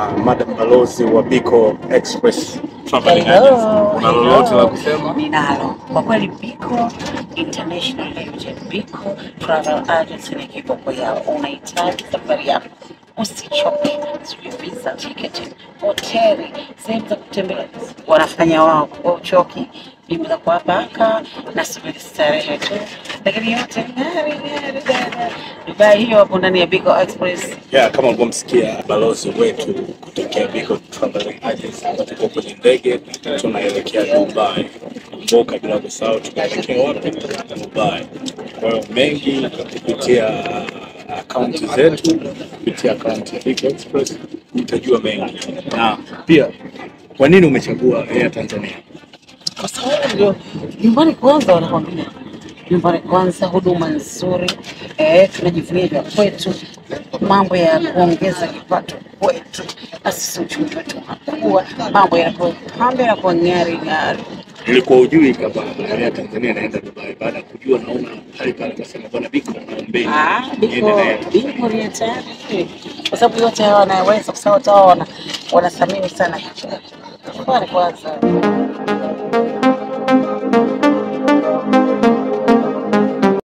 Madam Balozi wa Biko Express Traveling Agency. Una lolote la kusema? Ninalo. Kwa kweli Biko International Limited, Biko Travel Agency ni kiboko yao. Unahitaji safari yako, usichoke. Visa, ticket, hoteli, sehemu za kutembelea wanafanya wao, kwa uchoki. Mimi za kuwapaka na subiri starehe tu, lakini yote ngari Dubai hiyo hapo ndani ya Biko Express. Kama ulivyomsikia balozi wetu kutokea Biko Travel Agency, tuko kwenye ndege tunaelekea Dubai. Kumbuka bila kusahau tunaelekea wapi? Dubai. Kwa hiyo mengi kupitia akaunti zetu, kupitia akaunti ya Biko Express utajua mengi. Na pia kwa nini umechagua Air Tanzania? Kwa sababu ndio nyumbani kwanza, wanakwambia nyumbani kwanza, huduma nzuri, tunajivunia vya kwetu, mambo ya kuongeza kipato kwetu, na sisi uchumi wetu unakuwa, mambo yanakuwa pambe na kwa ngari. Ilikuwa ujui kama Air Tanzania inaenda Dubai, baada ya kujua naona pale akasema bwana Biko naombeni. Biko ni tayari. Kwa sababu yote hawa wanaweza kusema wao wanathamini sana hicho. Kwa kwanza